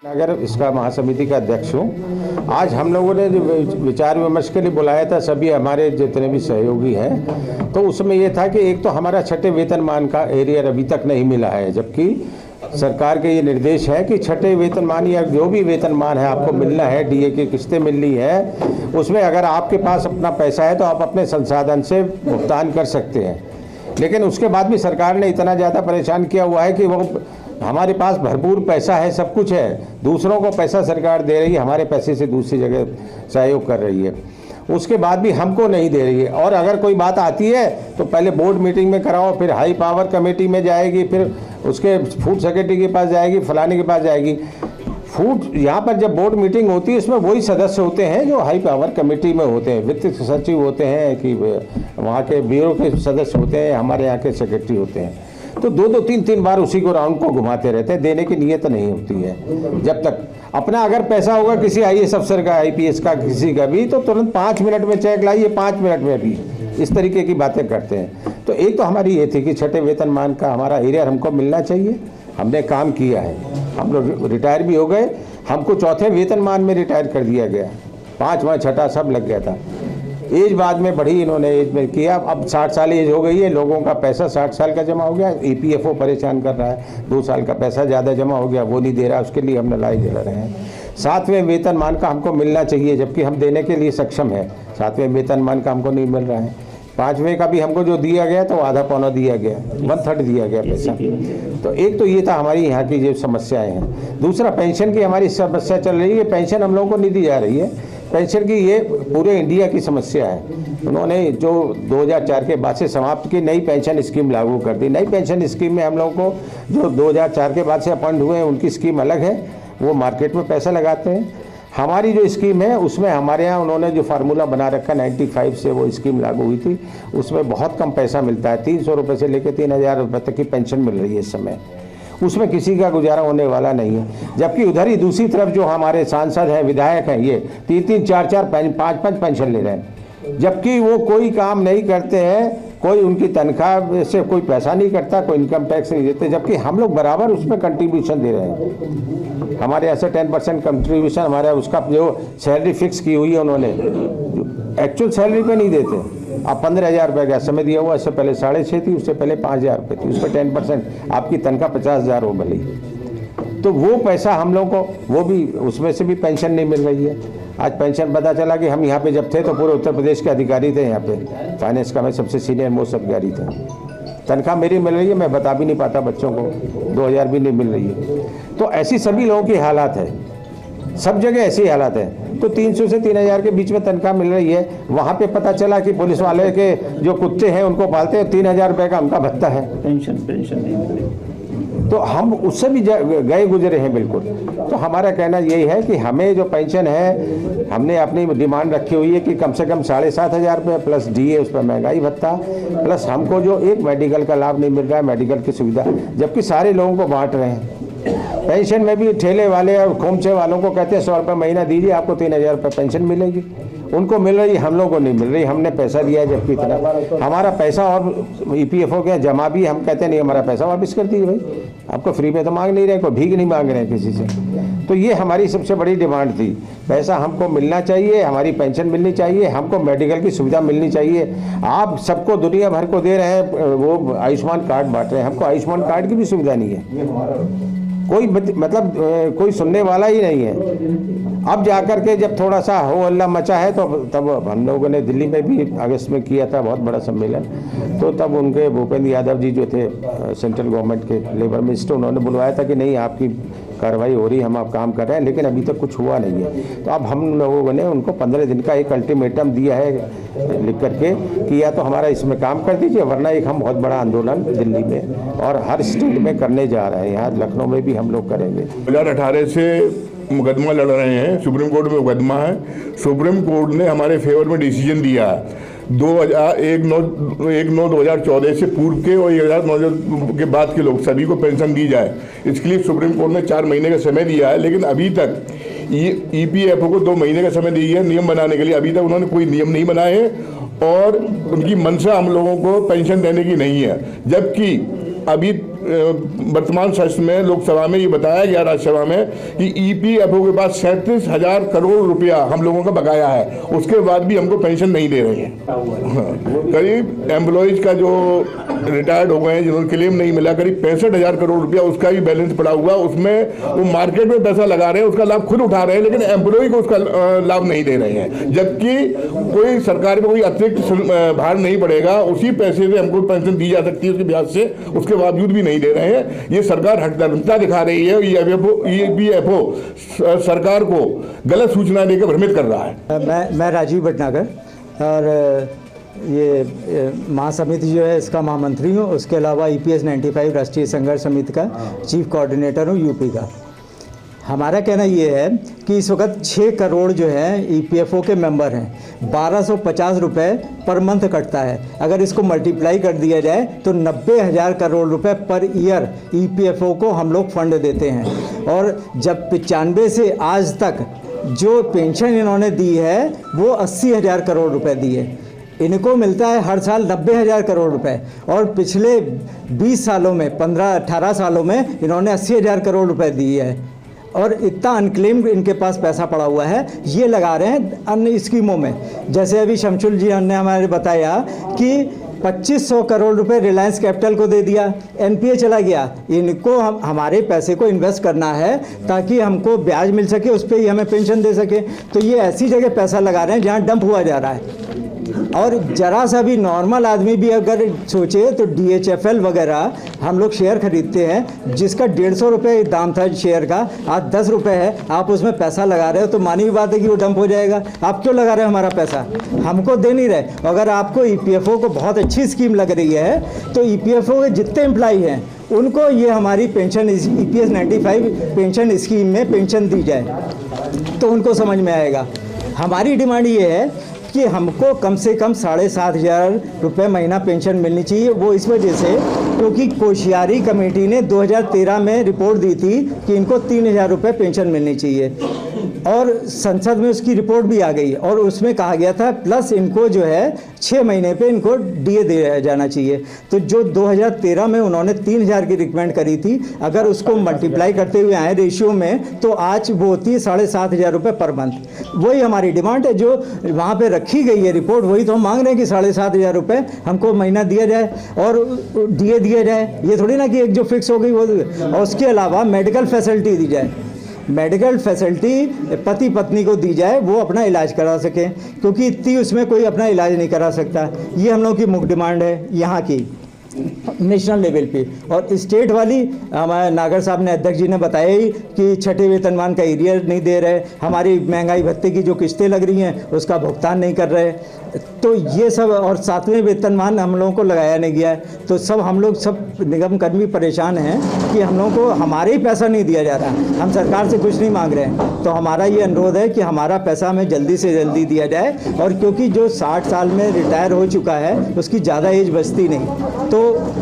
अगर इसका महासमिति का अध्यक्ष हूँ। आज हम लोगों ने जो विचार विमर्श के लिए बुलाया था, सभी हमारे जितने भी सहयोगी हैं, तो उसमें ये था कि एक तो हमारा छठे वेतनमान का एरियर अभी तक नहीं मिला है, जबकि सरकार के ये निर्देश है कि छठे वेतनमान या जो भी वेतनमान है आपको मिलना है, डीए की किस्तें मिलनी है, उसमें अगर आपके पास अपना पैसा है तो आप अपने संसाधन से भुगतान कर सकते हैं। लेकिन उसके बाद भी सरकार ने इतना ज़्यादा परेशान किया हुआ है कि वो हमारे पास भरपूर पैसा है, सब कुछ है, दूसरों को पैसा सरकार दे रही है, हमारे पैसे से दूसरी जगह सहयोग कर रही है, उसके बाद भी हमको नहीं दे रही है। और अगर कोई बात आती है तो पहले बोर्ड मीटिंग में कराओ, फिर हाई पावर कमेटी में जाएगी, फिर उसके फूड सेक्रेटरी के पास जाएगी, फलाने के पास जाएगी। फूड यहाँ पर जब बोर्ड मीटिंग होती है उसमें वही सदस्य होते हैं जो हाई पावर कमेटी में होते हैं, वित्त सचिव होते हैं कि वहाँ के ब्यूरो के सदस्य होते हैं, हमारे यहाँ के सेक्रेटरी होते हैं। तो दो तीन बार उसी को राउंड को घुमाते रहते हैं, देने की नीयत नहीं होती है। जब तक अपना अगर पैसा होगा किसी आईएएस अफसर का, आईपीएस का, किसी का भी, तो तुरंत 5 मिनट में चेक लाइए, 5 मिनट में भी इस तरीके की बातें करते हैं। तो एक तो हमारी ये थी कि छठे वेतनमान का हमारा एरियर हमको मिलना चाहिए। हमने काम किया है, हम लोग रिटायर भी हो गए, हमको चौथे वेतनमान में रिटायर कर दिया गया, 5वां छठा सब लग गया था। एज बाद में बढ़ी, इन्होंने एज में किया, अब 60 साल एज हो गई है, लोगों का पैसा 60 साल का जमा हो गया। ईपीएफओ परेशान कर रहा है, 2 साल का पैसा ज़्यादा जमा हो गया, वो नहीं दे रहा, उसके लिए हम लड़ाई लड़ रहे हैं। 7वें वेतनमान का हमको मिलना चाहिए, जबकि हम देने के लिए सक्षम है। 7वें वेतनमान का हमको नहीं मिल रहा है। 5वें का भी हमको जो दिया गया तो आधा पौना दिया गया, 1/3 दिया गया पैसा। तो एक तो ये था हमारी यहाँ की जो समस्याएं हैं। दूसरा, पेंशन की हमारी समस्या चल रही है, पेंशन हम लोगों को नहीं दी जा रही है। पेंशन की ये पूरे इंडिया की समस्या है। उन्होंने जो 2004 के बाद से समाप्त की नई पेंशन स्कीम लागू कर दी। नई पेंशन स्कीम में हम लोगों को जो 2004 के बाद से अपॉइंट हुए हैं उनकी स्कीम अलग है, वो मार्केट में पैसा लगाते हैं। हमारी जो स्कीम है उसमें हमारे यहाँ उन्होंने जो फार्मूला बना रखा 95 से वो स्कीम लागू हुई थी, उसमें बहुत कम पैसा मिलता है। 300 रुपये से लेकर 3000 रुपये तक की पेंशन मिल रही है इस समय, उसमें किसी का गुजारा होने वाला नहीं है। जबकि उधर ही दूसरी तरफ जो हमारे सांसद हैं, विधायक हैं, ये 3-3, 4-4, 5-5 पेंशन ले रहे हैं, जबकि वो कोई काम नहीं करते हैं, कोई उनकी तनख्वाह से कोई पैसा नहीं करता, कोई इनकम टैक्स नहीं देते, जबकि हम लोग बराबर उसमें कंट्रीब्यूशन दे रहे हैं। हमारे यहाँ से 10% कंट्रीब्यूशन हमारा, उसका जो सैलरी फिक्स की हुई है उन्होंने, एक्चुअल सैलरी पे नहीं देते। अब 15,000 रुपये का समय दिया हुआ, इससे पहले 6.5 थी, उससे पहले 5,000 रुपये थी, उस पर 10%, आपकी तनख्वाह 50,000 हो भले, तो वो पैसा हम लोग को, वो भी उसमें से भी पेंशन नहीं मिल रही है। आज पेंशन पता चला कि हम यहाँ पे जब थे तो पूरे उत्तर प्रदेश के अधिकारी थे, यहाँ पे फाइनेंस का मैं सबसे सीनियर मोस्ट अधिकारी था। तनख्वाह मेरी मिल रही है, मैं बता भी नहीं पाता बच्चों को, 2,000 भी नहीं मिल रही है। तो ऐसी सभी लोगों की हालात है, सब जगह ऐसी हालात है। तो 300 से 3,000 के बीच में तनख्वाह मिल रही है। वहाँ पे पता चला कि पुलिस वाले के जो कुत्ते हैं उनको पालते हैं, 3,000 रुपये का उनका भत्ता है, पेंशन नहीं मिल रही। तो हम उससे भी गए गुजरे हैं बिल्कुल। तो हमारा कहना यही है कि हमें जो पेंशन है, हमने अपनी डिमांड रखी हुई है कि कम से कम 7,500 रुपये प्लस डीए, उस पर महंगाई भत्ता, प्लस हमको जो एक मेडिकल का लाभ नहीं मिल रहा है, मेडिकल की सुविधा, जबकि सारे लोगों को बांट रहे हैं। पेंशन में भी ठेले वाले और खोमचे वालों को कहते हैं 100 रुपये महीना दीजिए, आपको 3,000 रुपये पेंशन मिलेगी। उनको मिल रही, हम लोगों को नहीं मिल रही। हमने पैसा दिया है, जबकि इतना हमारा पैसा और ईपीएफओ के जमा भी, हम कहते नहीं हमारा पैसा वापस कर दीजिए भाई, आपको फ्री में तो मांग नहीं रहे, कोई भीख नहीं मांग रहे हैं किसी से। तो ये हमारी सबसे बड़ी डिमांड थी, पैसा हमको मिलना चाहिए, हमारी पेंशन मिलनी चाहिए, हमको मेडिकल की सुविधा मिलनी चाहिए। आप सबको दुनिया भर को दे रहे हैं, वो आयुष्मान कार्ड बांट रहे हैं, हमको आयुष्मान कार्ड की भी सुविधा नहीं है। कोई मतलब कोई सुनने वाला ही नहीं है। अब जाकर के जब थोड़ा सा हो हल्ला मचा है तो तब हम लोगों ने दिल्ली में भी अगस्त में किया था बहुत बड़ा सम्मेलन, तो तब उनके भूपेंद्र यादव जी जो थे सेंट्रल गवर्नमेंट के लेबर मिनिस्टर, उन्होंने बुलवाया था कि नहीं आपकी कार्रवाई हो रही, हम आप काम कर रहे हैं, लेकिन अभी तक कुछ हुआ नहीं है। तो अब हम लोगों ने उनको 15 दिन का एक अल्टीमेटम दिया है लिख करके कि या तो हमारा इसमें काम कर दीजिए, वरना एक हम बहुत बड़ा आंदोलन दिल्ली में और हर स्टेट में करने जा रहे हैं। यहाँ लखनऊ में भी हम लोग करेंगे। 2018 से मुकदमा लड़ रहे हैं, सुप्रीम कोर्ट में मुकदमा है। सुप्रीम कोर्ट ने हमारे फेवर में डिसीजन दिया है 1/9/2014 से पूर्व के और 1/9 के बाद के लोग सभी को पेंशन दी जाए। इसके लिए सुप्रीम कोर्ट ने 4 महीने का समय दिया है, लेकिन अभी तक ईपीएफओ को 2 महीने का समय दिया है नियम बनाने के लिए। अभी तक उन्होंने कोई नियम नहीं बनाए और उनकी मंशा हम लोगों को पेंशन देने की नहीं है। जबकि अभी वर्तमान सत्र में लोकसभा में ये बताया गया, राज्यसभा में, कि ईपीएफओ के पास 37,000 करोड़ रुपया हम लोगों का बकाया है, उसके बाद भी हमको पेंशन नहीं दे रहे हैं। करीब एम्प्लॉयज का जो रिटायर्ड हो गए हैं, जिन्होंने क्लेम नहीं मिला, करीब 65,000 करोड़ रुपया उसका भी बैलेंस पड़ा हुआ, उसमें वो मार्केट में पैसा लगा रहे हैं, उसका लाभ खुद उठा रहे हैं, लेकिन एम्प्लॉय को उसका लाभ नहीं दे रहे हैं, जबकि कोई सरकार में कोई अतिरिक्त भार नहीं पड़ेगा, उसी पैसे से हमको पेंशन दी जा सकती है उसके ब्याज से, उसके बावजूद भी नहीं दे रहे हैं। ये सरकार हठधर्मिता दिखा रही है। ईपीएफओ सरकार को गलत सूचना देकर भ्रमित कर रहा है। मैं राजीव भटनागर और ये महासमिति जो है इसका महामंत्री हूँ, उसके अलावा EPS 95 राष्ट्रीय संघर्ष समिति का चीफ कोऑर्डिनेटर हूँ यूपी का। हमारा कहना ये है कि इस वक्त 6 करोड़ जो है EPFO के मेंबर हैं, 1250 रुपये पर मंथ कटता है। अगर इसको मल्टीप्लाई कर दिया जाए तो 90,000 करोड़ रुपए पर ईयर EPFO को हम लोग फंड देते हैं। और जब 95 से आज तक जो पेंशन इन्होंने दी है वो 80,000 करोड़ रुपए दी है। इनको मिलता है हर साल 90,000 करोड़ रुपए, और पिछले 20 सालों में 15-18 सालों में इन्होंने 80,000 करोड़ रुपए दिए है। और इतना अनक्लेम्ड इनके पास पैसा पड़ा हुआ है, ये लगा रहे हैं अन्य स्कीमों में। जैसे अभी शमशुल जी ने हमारे बताया कि 2500 करोड़ रुपए रिलायंस कैपिटल को दे दिया, NPA चला गया। इनको हमारे पैसे को इन्वेस्ट करना है ताकि हमको ब्याज मिल सके, उस पर ही हमें पेंशन दे सके। तो ये ऐसी जगह पैसा लगा रहे हैं जहाँ डंप हुआ जा रहा है। और जरा सा भी नॉर्मल आदमी भी अगर सोचे तो DHFL वगैरह हम लोग शेयर खरीदते हैं, जिसका 150 रुपये दाम था शेयर का, आज 10 रुपये है। आप उसमें पैसा लगा रहे हो तो मानी हुई बात है कि वो डंप हो जाएगा। आप क्यों लगा रहे हो हमारा पैसा? हमको दे नहीं रहे। अगर आपको EPFO को बहुत अच्छी स्कीम लग रही है तो EPFO के जितने एम्प्लॉई हैं उनको ये हमारी पेंशन EPS 95 पेंशन स्कीम में पेंशन दी जाए तो उनको समझ में आएगा। हमारी डिमांड ये है कि हमको कम से कम 7,500 रुपये महीना पेंशन मिलनी चाहिए। वो इस वजह से क्योंकि कोश्यारी कमेटी ने 2013 में रिपोर्ट दी थी कि इनको 3,000 रुपये पेंशन मिलनी चाहिए, और संसद में उसकी रिपोर्ट भी आ गई, और उसमें कहा गया था प्लस इनको जो है 6 महीने पे इनको DA दिया जाना चाहिए। तो जो 2013 में उन्होंने 3,000 की रिकमेंड करी थी, अगर उसको मल्टीप्लाई करते हुए आए रेशियो में तो आज वो होती है 7,500 रुपये पर मंथ। वही हमारी डिमांड है, जो वहाँ पे रखी गई है रिपोर्ट, वही तो हम मांग रहे हैं कि 7,500 रुपये हमको महीना दिया जाए और DA दिया जाए। ये थोड़ी ना कि एक जो फिक्स हो गई वो। और उसके अलावा मेडिकल फैसिलिटी दी जाए, मेडिकल फैसिलिटी पति पत्नी को दी जाए, वो अपना इलाज करा सकें, क्योंकि इतनी उसमें कोई अपना इलाज नहीं करा सकता। ये हम लोग की मुख्य डिमांड है यहाँ की नेशनल लेवल पे। और स्टेट वाली हमारे नागर साहब ने, अध्यक्ष जी ने बताया ही कि छठे वेतनमान का एरियर नहीं दे रहे, हमारी महंगाई भत्ते की जो किस्तें लग रही हैं उसका भुगतान नहीं कर रहे, तो ये सब, और 7वें वेतनमान हम लोगों को लगाया नहीं गया है। तो सब हम लोग सब निगम कर्मी परेशान हैं कि हम लोगों को हमारे ही पैसा नहीं दिया जा रहा है। हम सरकार से कुछ नहीं मांग रहे हैं, तो हमारा ये अनुरोध है कि हमारा पैसा हमें जल्दी से जल्दी दिया जाए। और क्योंकि जो 60 साल में रिटायर हो चुका है उसकी ज़्यादा एज बचती नहीं, तो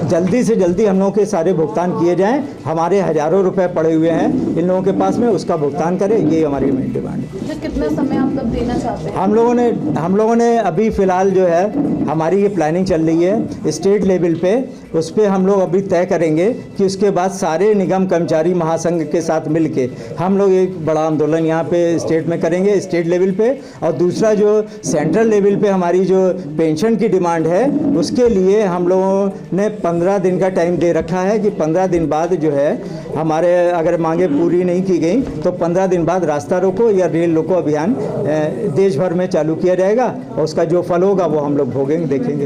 जल्दी से जल्दी हम लोगों के सारे भुगतान किए जाएं। हमारे हज़ारों रुपए पड़े हुए हैं इन लोगों के पास में, उसका भुगतान करें, ये हमारी मेन डिमांड है। तो कितना समय आप लोग देना चाहते हैं? हम लोगों ने अभी फ़िलहाल जो है हमारी ये प्लानिंग चल रही है स्टेट लेवल पे, उस पर हम लोग अभी तय करेंगे कि उसके बाद सारे निगम कर्मचारी महासंघ के साथ मिलके हम लोग एक बड़ा आंदोलन यहाँ पे स्टेट में करेंगे, स्टेट लेवल पे। और दूसरा जो सेंट्रल लेवल पे हमारी जो पेंशन की डिमांड है उसके लिए हम लोगों ने 15 दिन का टाइम दे रखा है कि 15 दिन बाद जो है हमारे अगर मांगे पूरी नहीं की गई तो 15 दिन बाद रास्ता रोको या रेल रोको अभियान देश भर में चालू किया जाएगा, और उसका जो फल होगा वो हम लोग भोगेंगे, देखेंगे।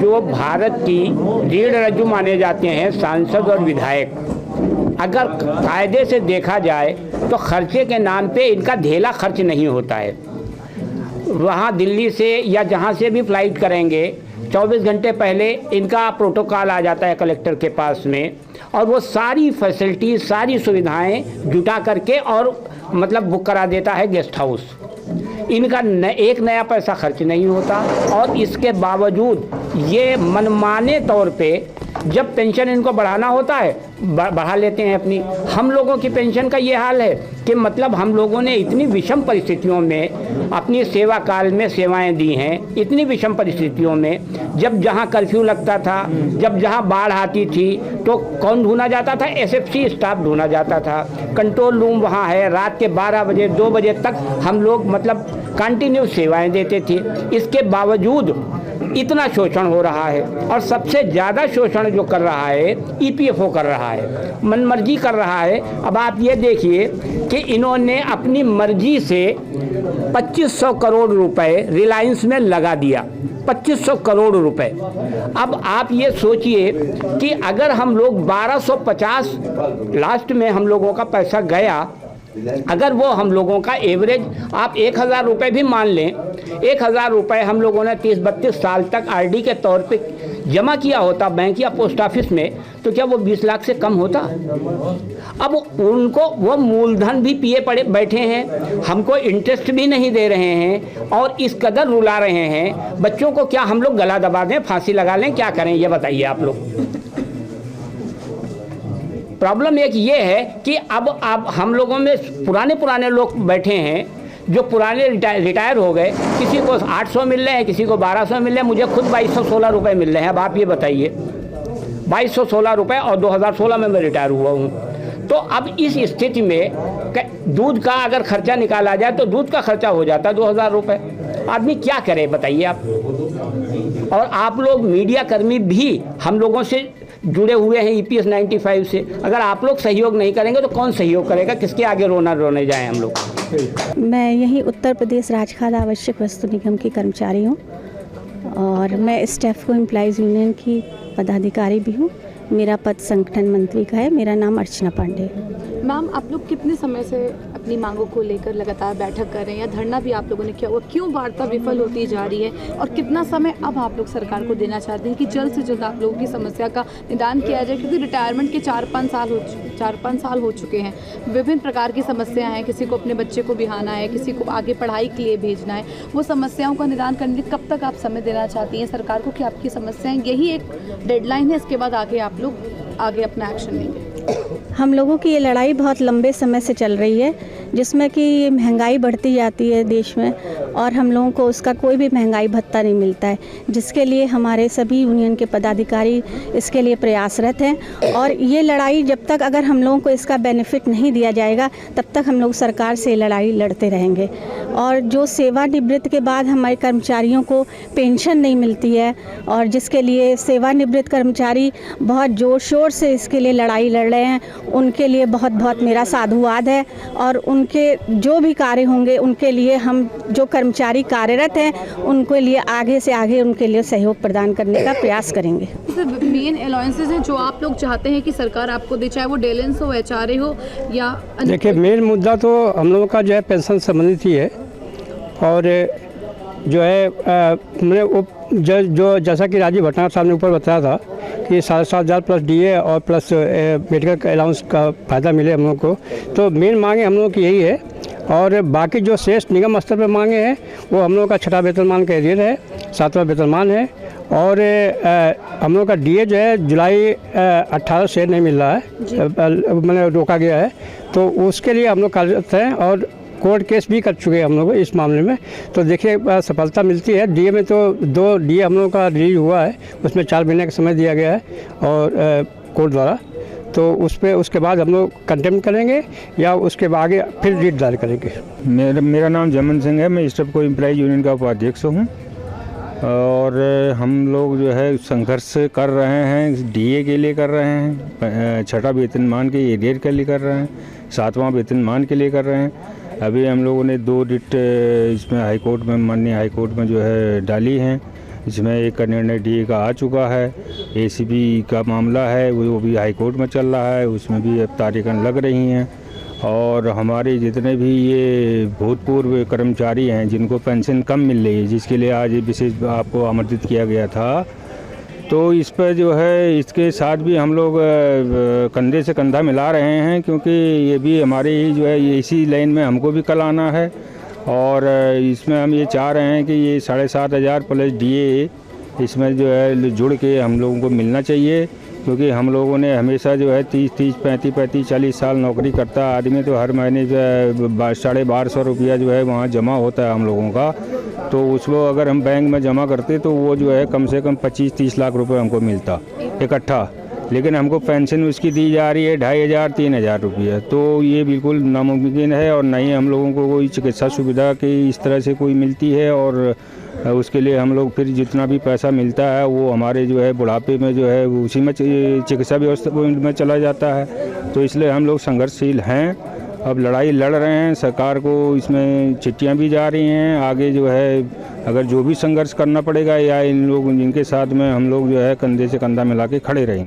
जो भारत की रीढ़ रज्जु माने जाते हैं सांसद और विधायक, अगर कायदे से देखा जाए तो खर्चे के नाम पे इनका ढेला खर्च नहीं होता है। वहाँ दिल्ली से या जहाँ से भी फ्लाइट करेंगे 24 घंटे पहले इनका प्रोटोकॉल आ जाता है कलेक्टर के पास में, और वो सारी फैसिलिटी सारी सुविधाएं जुटा करके और मतलब बुक करा देता है गेस्ट हाउस। इनका एक नया पैसा खर्च नहीं होता, और इसके बावजूद ये मनमाने तौर पे जब पेंशन इनको बढ़ाना होता है बढ़ा लेते हैं अपनी। हम लोगों की पेंशन का ये हाल है कि मतलब हम लोगों ने इतनी विषम परिस्थितियों में अपनी सेवा काल में सेवाएं दी हैं, इतनी विषम परिस्थितियों में, जब जहां कर्फ्यू लगता था, जब जहां बाढ़ आती थी तो कौन ढूंढा जाता था? एसएफसी स्टाफ ढूंढा जाता था। कंट्रोल रूम वहाँ है, रात के 12 बजे 2 बजे तक हम लोग मतलब कंटिन्यू सेवाएं देते थे। इसके बावजूद इतना शोषण हो रहा है और सबसे ज़्यादा शोषण जो कर रहा है ईपीएफओ कर रहा है, मनमर्जी कर रहा है। अब आप ये देखिए कि इन्होंने अपनी मर्जी से 2500 करोड़ रुपए रिलायंस में लगा दिया, 2500 करोड़ रुपए। अब आप ये सोचिए कि अगर हम लोग 1250 लास्ट में हम लोगों का पैसा गया, अगर वो हम लोगों का एवरेज आप 1000 रुपये भी मान लें, 1000 रुपये हम लोगों ने 30-32 साल तक आरडी के तौर पे जमा किया होता बैंक या पोस्ट ऑफिस में, तो क्या वो 20 लाख से कम होता? अब उनको वो मूलधन भी पिए पड़े बैठे हैं, हमको इंटरेस्ट भी नहीं दे रहे हैं और इस कदर रुला रहे हैं। बच्चों को क्या हम लोग गला दबा दें, फांसी लगा लें, क्या करें ये बताइए आप लोग। प्रॉब्लम एक ये है कि अब हम लोगों में पुराने लोग बैठे हैं जो पुराने रिटायर हो गए, किसी को 800 मिल रहे हैं, किसी को 1200 मिल रहे हैं, मुझे खुद 2216 रुपये मिल रहे हैं। अब आप ये बताइए, 2216 रुपये और 2016 में मैं रिटायर हुआ हूँ। तो अब इस स्थिति में दूध का अगर खर्चा निकाला जाए तो दूध का खर्चा हो जाता है 2000 रुपये। आदमी क्या करे बताइए आप। और आप लोग मीडिया कर्मी भी हम लोगों से जुड़े हुए हैं EPS 95 से, अगर आप लोग सहयोग नहीं करेंगे तो कौन सहयोग करेगा? किसके आगे रोने जाएं हम लोग? मैं यही उत्तर प्रदेश राजखाद्य आवश्यक वस्तु निगम की कर्मचारी हूँ और मैं स्टेफको एम्प्लॉइज़ यूनियन की पदाधिकारी भी हूँ। मेरा पद संगठन मंत्री का है। मेरा नाम अर्चना पांडे है। मैम, आप लोग कितने समय से अपनी मांगों को लेकर लगातार बैठक कर रहे हैं या धरना भी आप लोगों ने किया हुआ? क्यों वार्ता विफल होती जा रही है और कितना समय अब आप लोग सरकार को देना चाहते हैं कि जल्द से जल्द आप लोगों की समस्या का निदान किया जाए? क्योंकि रिटायरमेंट के 4-5 साल हो चुके हैं, विभिन्न प्रकार की समस्याएं हैं, किसी को अपने बच्चे को बिहाना है, किसी को आगे पढ़ाई के लिए भेजना है। वो समस्याओं का निदान करने के लिए कब तक आप समय देना चाहती हैं सरकार को कि आपकी समस्याएं, यही एक डेडलाइन है, इसके बाद आगे आप लोग आगे अपना एक्शन लेंगे? हम लोगों की ये लड़ाई बहुत लंबे समय से चल रही है, जिसमें कि महंगाई बढ़ती जाती है देश में और हम लोगों को उसका कोई भी महंगाई भत्ता नहीं मिलता है, जिसके लिए हमारे सभी यूनियन के पदाधिकारी इसके लिए प्रयासरत हैं। और ये लड़ाई जब तक अगर हम लोगों को इसका बेनिफिट नहीं दिया जाएगा तब तक हम लोग सरकार से लड़ाई लड़ते रहेंगे। और जो सेवानिवृत्त के बाद हमारे कर्मचारियों को पेंशन नहीं मिलती है और जिसके लिए सेवानिवृत्त कर्मचारी बहुत जोर शोर से इसके लिए लड़ाई लड़ रहे हैं, उनके लिए बहुत बहुत मेरा साधुवाद है। और उनके जो भी कार्य होंगे उनके लिए हम जो कर्मचारी कार्यरत हैं उनके लिए आगे से आगे उनके लिए सहयोग प्रदान करने का प्रयास करेंगे। मेन अलाउंसेस हैं जो आप लोग चाहते हैं कि सरकार आपको दे, चाहे वो डेलेंस हो, HRA हो या देखिए, मेन मुद्दा तो हम लोगों का जो है पेंशन संबंधित ही है और जो है मैंने वो जो जैसा कि राजीव भटनागर साहब ने ऊपर बताया था कि 7,500 प्लस DA और प्लस मेडिकल अलाउंस का फ़ायदा मिले हम लोग को, तो मेन मांगे हम लोग की यही है। और बाकी जो शेष निगम स्तर पर मांगे हैं वो हम लोग का 6वां वेतनमान का एरियर है, 7वां वेतनमान है और हम लोग का DA जो है जुलाई 18 से नहीं मिल रहा है, मैंने रोका गया है, तो उसके लिए हम लोग कार्यरत हैं और कोर्ट केस भी कर चुके हैं हम लोग इस मामले में। तो देखिए सफलता मिलती है। DA में तो 2 DA हम लोग का रिलीज हुआ है, उसमें 4 महीने का समय दिया गया है और कोर्ट द्वारा, तो उसके बाद हम लोग कंटेम्प्ट करेंगे या उसके आगे फिर रिट दायर करेंगे। मेरा नाम जमन सिंह है, मैं स्टेफको एम्प्लॉइज यूनियन का उपाध्यक्ष हूँ और हम लोग जो है संघर्ष कर रहे हैं, DA के लिए कर रहे हैं, 6वां वेतनमान के एरियर के लिए कर रहे हैं, 7वां वेतनमान के लिए कर रहे हैं। अभी हम लोगों ने 2 रिट इसमें हाईकोर्ट में, माननीय हाईकोर्ट में जो है डाली हैं, इसमें एक का निर्णय DA का आ चुका है, ACP का मामला है वो भी हाईकोर्ट में चल रहा है, उसमें भी अब तारीखें लग रही हैं। और हमारे जितने भी ये भूतपूर्व कर्मचारी हैं जिनको पेंशन कम मिल रही है, जिसके लिए आज विशेष आपको आमंत्रित किया गया था, तो इस पर जो है इसके साथ भी हम लोग कंधे से कंधा मिला रहे हैं, क्योंकि ये भी हमारे ही जो है ये इसी लाइन में हमको भी कल आना है। और इसमें हम ये चाह रहे हैं कि ये 7,500 प्लस DA इसमें जो है जुड़ के हम लोगों को मिलना चाहिए, क्योंकि हम लोगों ने हमेशा जो है 30-30, 35-35, 40 साल नौकरी करता आदमी तो हर महीने जो है 1250 रुपया जो है वहाँ जमा होता है हम लोगों का। तो उसको अगर हम बैंक में जमा करते तो वो जो है कम से कम 25-30 लाख रुपए हमको मिलता इकट्ठा, लेकिन हमको पेंशन उसकी दी जा रही है 2500-3000 रुपये। तो ये बिल्कुल नामुमकिन है और नहीं हम लोगों को कोई चिकित्सा सुविधा की इस तरह से कोई मिलती है, और उसके लिए हम लोग फिर जितना भी पैसा मिलता है वो हमारे जो है बुढ़ापे में जो है उसी में चिकित्सा व्यवस्था में चला जाता है। तो इसलिए हम लोग संघर्षशील हैं, अब लड़ाई लड़ रहे हैं, सरकार को इसमें चिट्ठियां भी जा रही हैं। आगे जो है अगर जो भी संघर्ष करना पड़ेगा या इन लोग जिनके साथ में हम लोग जो है कंधे से कंधा मिला के खड़े रहेंगे।